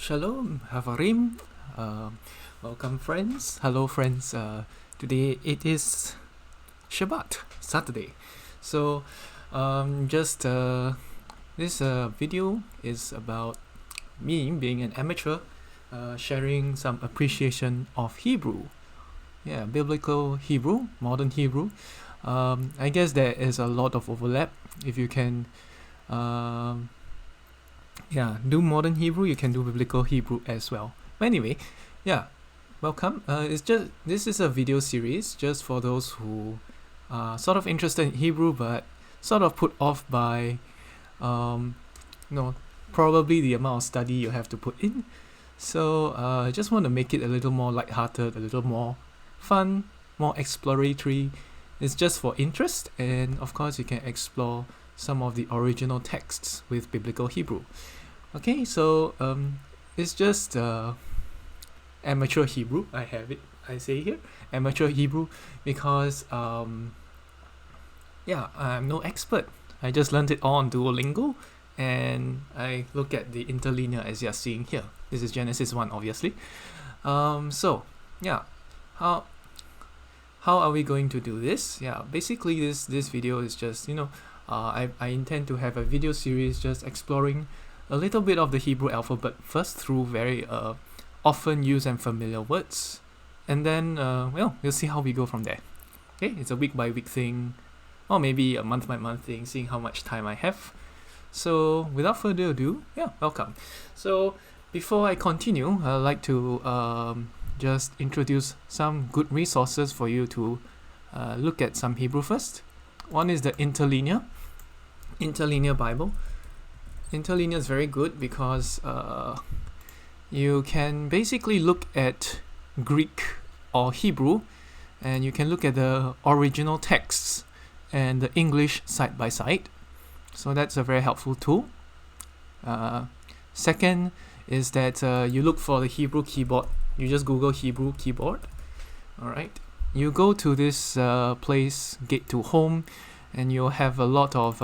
Shalom, Havarim. Welcome, friends. Hello, friends. Today it is Shabbat, Saturday. So, this video is about me being an amateur, sharing some appreciation of Hebrew. Yeah, biblical Hebrew, modern Hebrew. I guess there is a lot of overlap. If you can, do modern Hebrew, you can do biblical Hebrew as well. But anyway, welcome. This is a video series just for those who are sort of interested in Hebrew but sort of put off by, probably the amount of study you have to put in. So I just want to make it a little more lighthearted, a little more fun, more exploratory. It's just for interest, and of course you can explore some of the original texts with biblical Hebrew. Okay, so it's just amateur Hebrew. I say here amateur Hebrew because I'm no expert. I just learned it all on Duolingo, and I look at the Interlinear as you're seeing here. This is Genesis 1, obviously. How are we going to do this? Basically this video is just, I intend to have a video series just exploring a little bit of the Hebrew alphabet first through very often used and familiar words, and then we'll see how we go from there. Okay, it's a week by week thing, or maybe a month by month thing, seeing how much time I have. So without further ado, welcome. So before I continue, I'd like to just introduce some good resources for you to look at some Hebrew first. One is the Interlinear Bible. Interlinear is very good because you can basically look at Greek or Hebrew, and you can look at the original texts and the English side by side. So that's a very helpful tool. Second is that you look for the Hebrew keyboard. You just Google Hebrew keyboard. All right. You go to this place, Gate to Home, and you'll have a lot of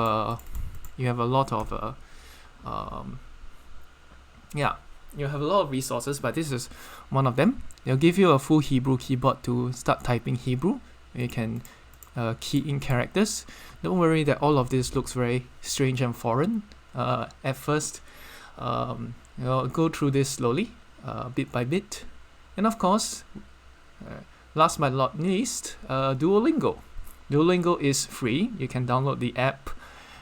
resources, but this is one of them. They'll give you a full Hebrew keyboard to start typing Hebrew. You can key in characters. Don't worry that all of this looks very strange and foreign at first. Go through this slowly, bit by bit. And of course, last but not least, Duolingo. Duolingo is free. You can download the app,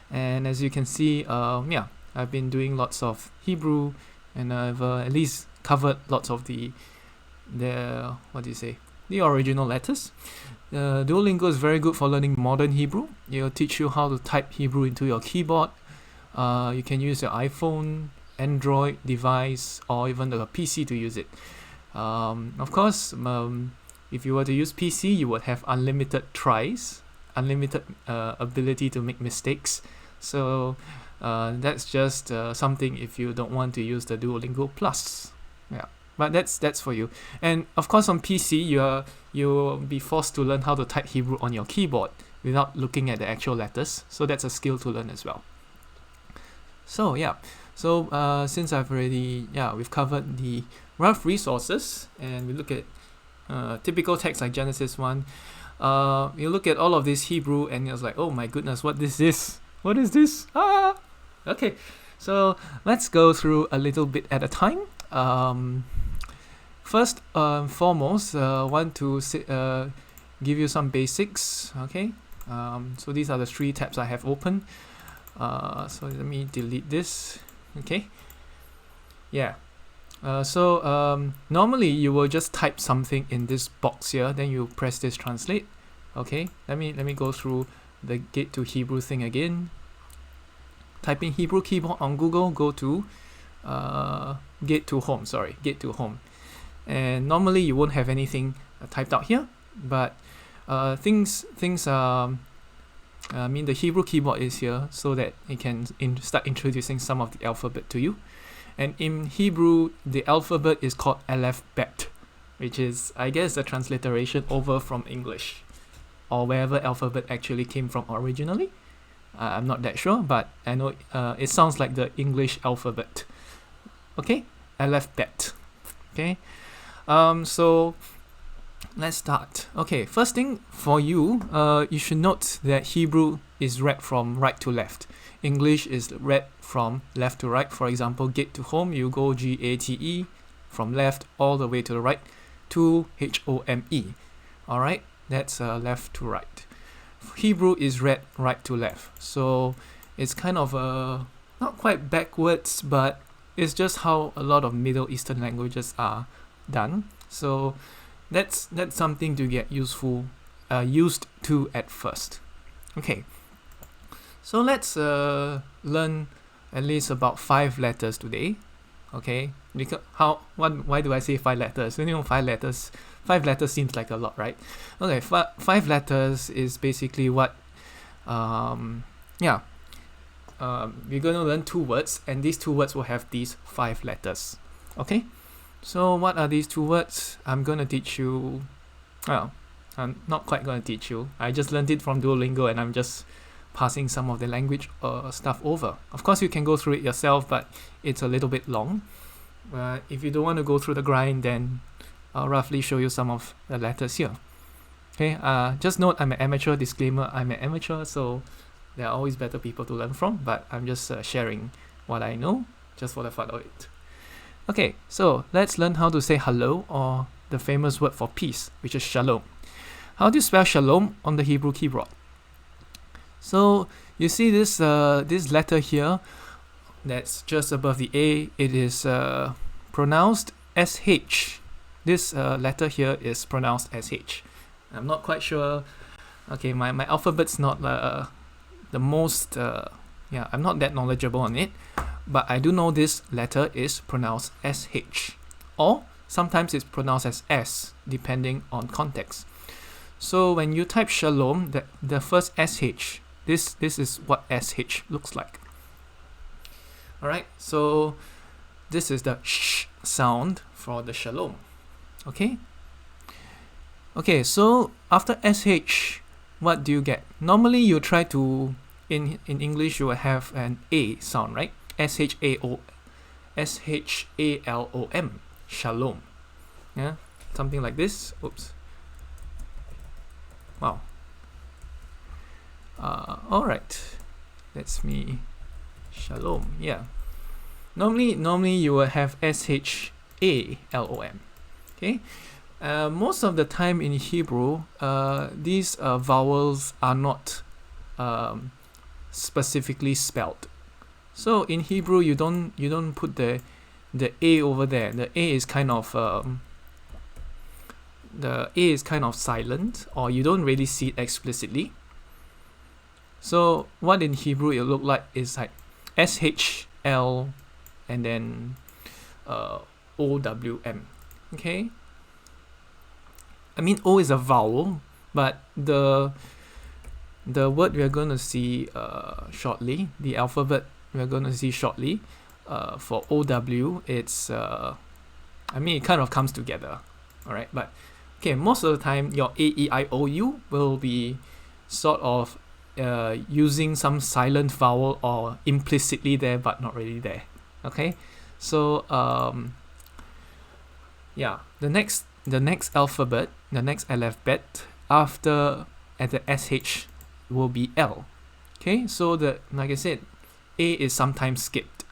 and as you can see, I've been doing lots of Hebrew, and I've at least covered lots of the original letters. Duolingo is very good for learning modern Hebrew. It'll teach you how to type Hebrew into your keyboard. You can use your iPhone, Android device, or even the PC to use it. Of course, if you were to use PC, you would have unlimited tries, unlimited ability to make mistakes. So that's just something if you don't want to use the Duolingo Plus. But that's for you. And of course, on PC, you'll be forced to learn how to type Hebrew on your keyboard without looking at the actual letters. So that's a skill to learn as well. So since we've covered the rough resources, and we look at typical texts like Genesis 1, you look at all of this Hebrew, and it's like, oh my goodness, what is this? What is this? Okay, so let's go through a little bit at a time. First foremost, want to give you some basics. Okay, so these are the 3 tabs I have open. So let me delete this. Okay, normally you will just type something in this box here, then you press this translate. Okay, let me go through the Gate to Hebrew thing again. Typing Hebrew keyboard on Google, go to Gate to Home, and normally you won't have anything typed out here, but the Hebrew keyboard is here so that it can start introducing some of the alphabet to you. And in Hebrew, the alphabet is called Aleph Bet, which is, I guess, a transliteration over from English, or wherever alphabet actually came from originally. I'm not that sure, but I know it sounds like the English alphabet. Okay, Aleph Bet. Okay, so let's start. Okay, first thing for you, you should note that Hebrew is read from right to left. English is read from left to right. For example, gate to home, you go GATE from left all the way to the right to HOME. Alright, that's left to right. Hebrew is read right to left. So it's kind of not quite backwards, but it's just how a lot of Middle Eastern languages are done. So that's something to get used to at first. Okay, so let's learn at least about 5 letters today. Okay, because why do I say 5 letters? 5 letters. 5 letters seems like a lot, right? Okay, 5 letters is basically what we're gonna learn 2 words, and these 2 words will have these 5 letters. Okay, so what are these 2 words? I'm gonna teach you. Well, I'm not quite gonna teach you. I just learned it from Duolingo, and I'm just passing some of the language stuff over. Of course, you can go through it yourself, but it's a little bit long. If you don't want to go through the grind, then I'll roughly show you some of the letters here. Okay, just note I'm an amateur. Disclaimer: I'm an amateur, so there are always better people to learn from. But I'm just sharing what I know, just for the fun of it. Okay, so let's learn how to say hello, or the famous word for peace, which is shalom. How do you spell shalom on the Hebrew keyboard? So you see this letter here that's just above the A. It is pronounced SH. This letter here is pronounced SH. I'm not quite sure. Okay, my alphabet's not the most I'm not that knowledgeable on it, but I do know this letter is pronounced SH, or sometimes it's pronounced as S depending on context. So when you type shalom, the first SH, this is what SH looks like. Alright, so this is the sh sound for the shalom. Okay, so after SH, what do you get? Normally you try to, in English you will have an A sound, right? SHALOM, shalom. Yeah, something like this. Oops. Wow. Alright, that's me. Shalom. Yeah. Normally you will have SHALOM. Okay. Most of the time in Hebrew, these vowels are not specifically spelled. So in Hebrew, you don't put the A over there. The A is kind of silent, or you don't really see it explicitly. So what in Hebrew it look like is like SHL and then OWM. Okay. I mean, O is a vowel, but the word we are going to see shortly, the alphabet we are going to see shortly, for OW, it's it kind of comes together. All right, but okay, most of the time your AEIOU will be sort of using some silent vowel or implicitly there but not really there. Okay, so the next alphabet, the next alphabet after at the SH will be L. Okay, so like I said, A is sometimes skipped.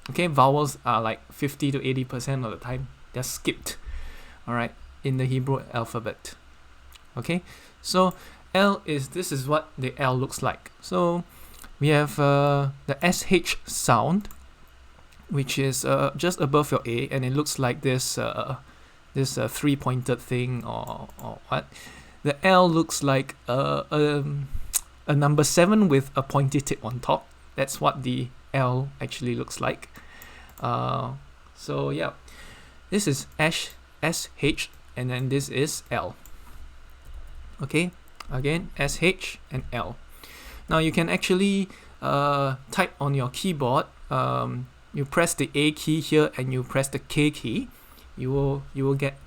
Okay, vowels are like 50 to 80% of the time they're skipped. All right, in the Hebrew alphabet. Okay, so this is what the L looks like. So we have the SH sound, which is just above your A, and it looks like this 3-pointed thing or what. The L looks like a number 7 with a pointy tip on top. That's what the L actually looks like. So yeah, this is SH, and then this is L. Okay, again SH and L. Now you can actually type on your keyboard. You press the A key here and you press the K key. You will get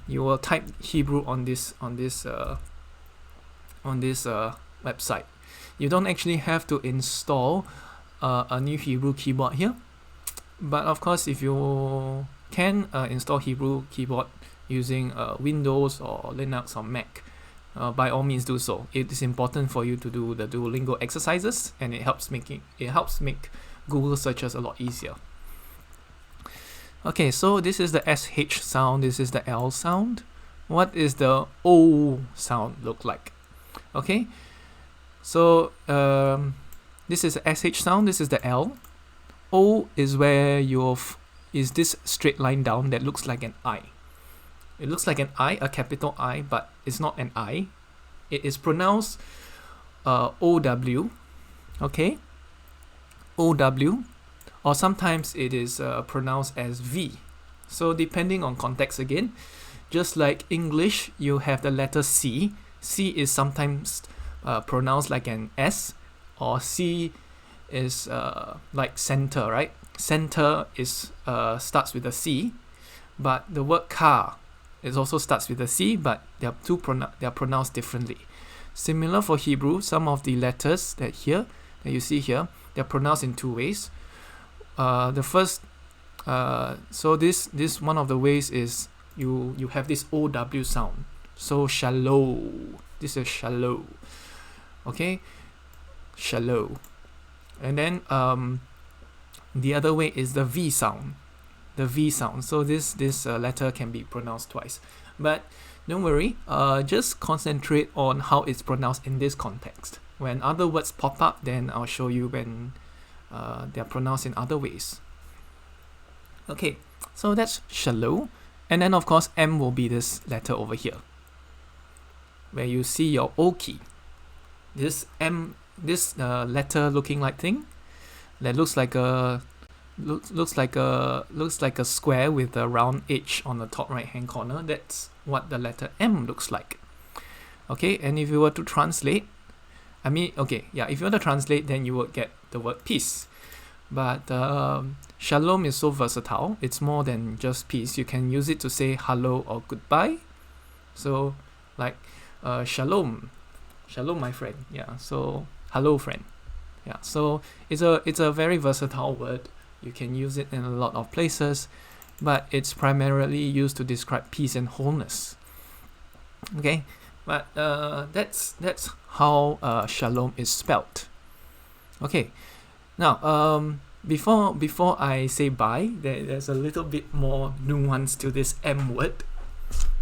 you will type Hebrew on this website. You don't actually have to install a new Hebrew keyboard here, But of course, if you can install Hebrew keyboard using Windows or Linux or Mac, by all means do so. It is important for you to do the Duolingo exercises, and it helps make Google searches a lot easier. Okay, so this is the SH sound, this is the L sound. What is the O sound look like? Okay, so this is the SH sound, this is the L. O is where is this straight line down that looks like an I. It looks like an I, a capital I, but it's not an I. It is pronounced OW, okay? OW, or sometimes it is pronounced as V. So depending on context again, just like English, you have the letter C. C is sometimes pronounced like an S, or C is like center, right? Center is starts with a C, but the word car, it also starts with a C, but they are pronounced differently. Similar for Hebrew, some of the letters that you see here, they're pronounced in two ways. The first, so this one of the ways is you have this OW sound. So shalom, this is shalom, okay, shalom. And then the other way is the V sound. The V sound. So this letter can be pronounced twice. But don't worry, just concentrate on how it's pronounced in this context. When other words pop up, then I'll show you when they're pronounced in other ways. Okay, so that's shalom. And then of course M will be this letter over here, where you see your O key. This M, this letter looking like thing that looks like a square with a round edge on the top right hand corner. That's what the letter M looks like. Okay, and if you were to translate, if you were to translate, then you would get the word peace. But shalom is so versatile. It's more than just peace. You can use it to say hello or goodbye. So like shalom, my friend. Yeah, so hello friend. Yeah, so it's a very versatile word. You can use it in a lot of places, but it's primarily used to describe peace and wholeness. Okay, but that's how shalom is spelt. Okay, now before I say bye, there's a little bit more nuance to this M word.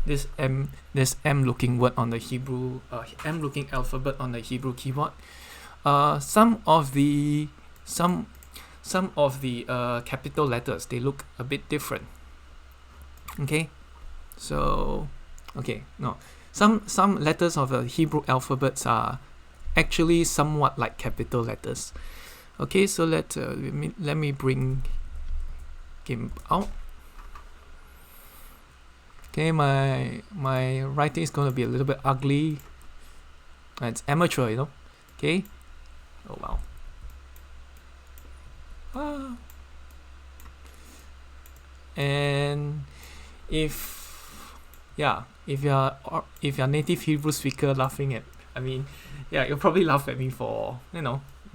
This M looking word on the Hebrew M looking alphabet on the Hebrew keyboard. Some of the capital letters, they look a bit different. Okay, so some letters of the Hebrew alphabets are actually somewhat like capital letters. Okay, so let me bring him out. Okay, my writing is going to be a little bit ugly. It's amateur, you know. Okay. Oh wow. And if you're native Hebrew speaker laughing at, you'll probably laugh at me for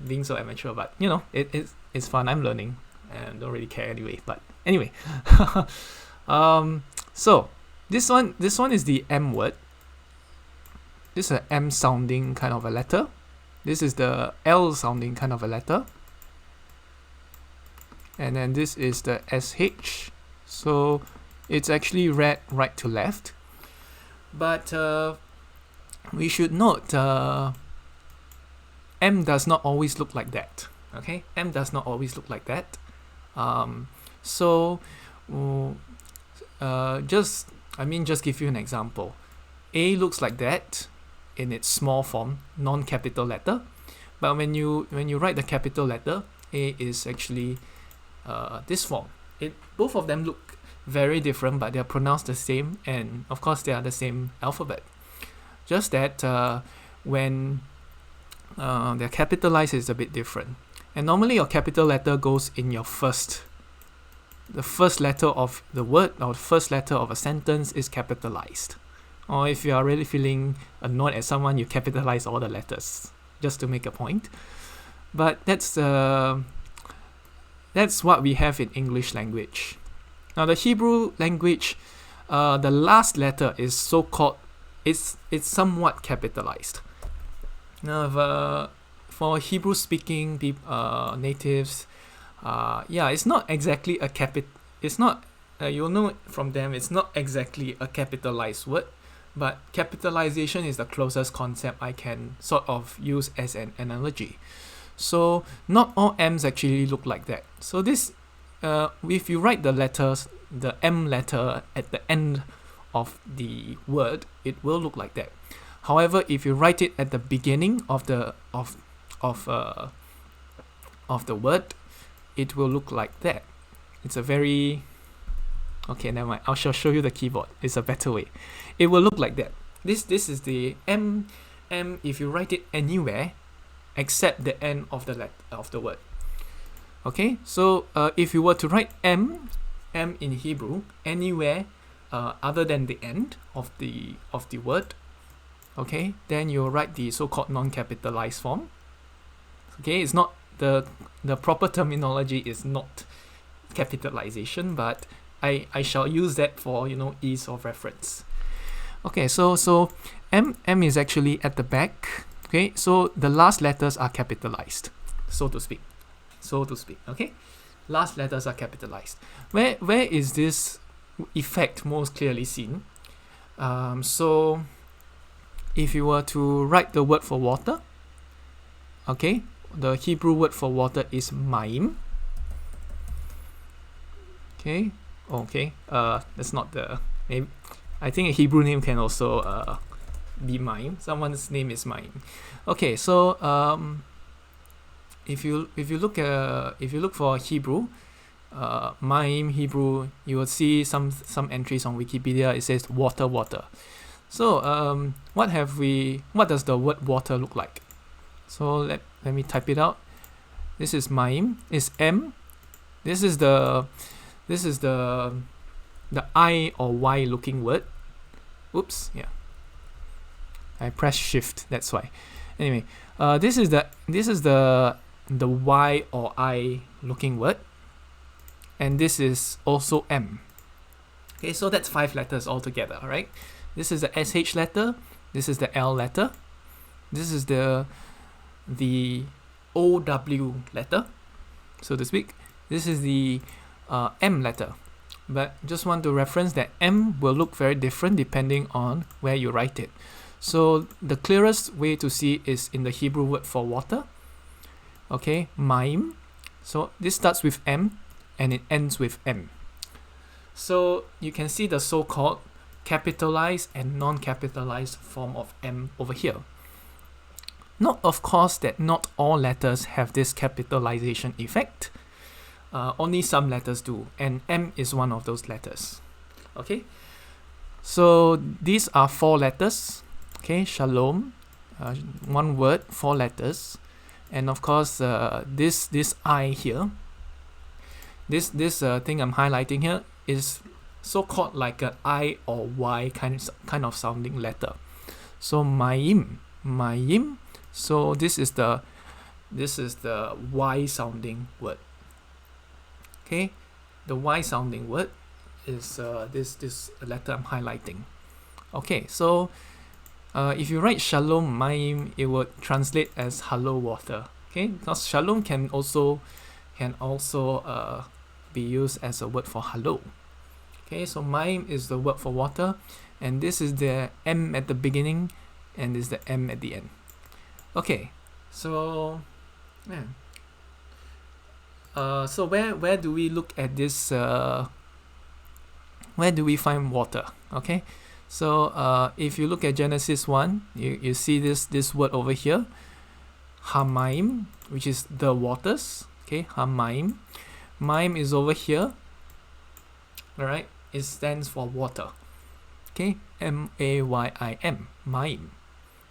being so amateur, but it's fun. I'm learning and don't really care anyway. But anyway, so this one is the M word. This is an M sounding kind of a letter. This is the L sounding kind of a letter. And then this is the SH. So it's actually read right to left. But we should note M does not always look like that. Okay, M does not always look like that. Just give you an example. A looks like that in its small form, non-capital letter. But when you write the capital letter, A is actually this form. Both of them look very different, but they are pronounced the same, and of course they are the same alphabet. Just that when they're capitalized, is a bit different. And normally your capital letter goes in the first letter of the word, or the first letter of a sentence is capitalized. Or if you are really feeling annoyed at someone, you capitalize all the letters just to make a point. But that's That's what we have in English language. Now the Hebrew language, the last letter is so-called, it's somewhat capitalized. Now for Hebrew speaking natives, it's not exactly a it's not, you'll know from them, it's not exactly a capitalized word, but capitalization is the closest concept I can sort of use as an analogy. So not all M's actually look like that. So this, if you write the letters, the M letter at the end of the word, it will look like that. However, if you write it at the beginning of the word, it will look like that. It's a very, okay, never mind. I shall show you the keyboard. It's a better way. It will look like that. This is the M. If you write it anywhere except the end of the word. Okay, so if you were to write M in Hebrew anywhere other than the end of the word, okay, then you'll write the so-called non-capitalized form. Okay, it's not the proper terminology is not capitalization, but I shall use that for ease of reference. Okay, so M is actually at the back. Okay, so the last letters are capitalized, so to speak. Okay, last letters are capitalized. Where is this effect most clearly seen? So if you were to write the word for water, okay, the Hebrew word for water is Mayim. Okay, that's not the name. I think a Hebrew name can also be Mayim. Someone's name is Mayim. Okay, so if you look for Hebrew, Mayim Hebrew, you will see some entries on Wikipedia. It says water. So what does the word water look like? So let me type it out. This is Mayim. It's M. This is the I or Y looking word. Oops, yeah. I pressed shift, that's why. Anyway, this is the Y or I looking word, and this is also M. Okay, so that's 5 letters altogether, right? This is the SH letter, this is the L letter, this is the OW letter, so to speak. This is the M letter. But just want to reference that M will look very different depending on where you write it. So the clearest way to see is in the Hebrew word for water. Okay, Mayim. So this starts with M and it ends with M. So you can see the so-called capitalized and non-capitalized form of M over here. Note, of course, that not all letters have this capitalization effect. Only some letters do, and M is one of those letters. Okay, so these are 4 letters. Okay, Shalom, one word, 4 letters, and of course this I here, this thing I'm highlighting here is so-called like an I or Y kind of sounding letter. So Mayim. So this is the Y sounding word. Okay, the Y sounding word is this letter I'm highlighting. Okay, so if you write Shalom Mayim, it would translate as hello water. Okay, because Shalom can also be used as a word for hello. Okay, so Mayim is the word for water, and this is the M at the beginning, and this is the M at the end. Okay, so so where do we look at this? Where do we find water? Okay, so if you look at Genesis 1, you see this word over here, Hamayim, which is the waters. Okay, Hamayim. Mayim is over here. Alright, it stands for water. Okay, M-A-Y-I-M, Mayim.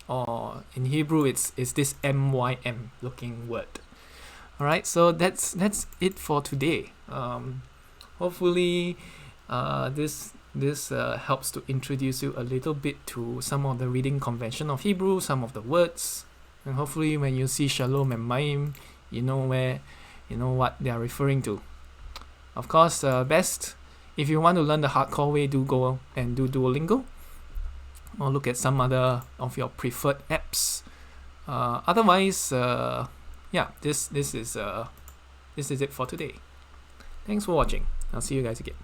Or in Hebrew, it's this M-Y-M looking word. Alright, so that's it for today. Hopefully this helps to introduce you a little bit to some of the reading convention of Hebrew, some of the words, and hopefully when you see Shalom and Mayim, you know where you know what they are referring to. Of course, best if you want to learn the hardcore way, do go and do Duolingo, or look at some other of your preferred apps. Otherwise, yeah, this is it for today. Thanks for watching. I'll see you guys again.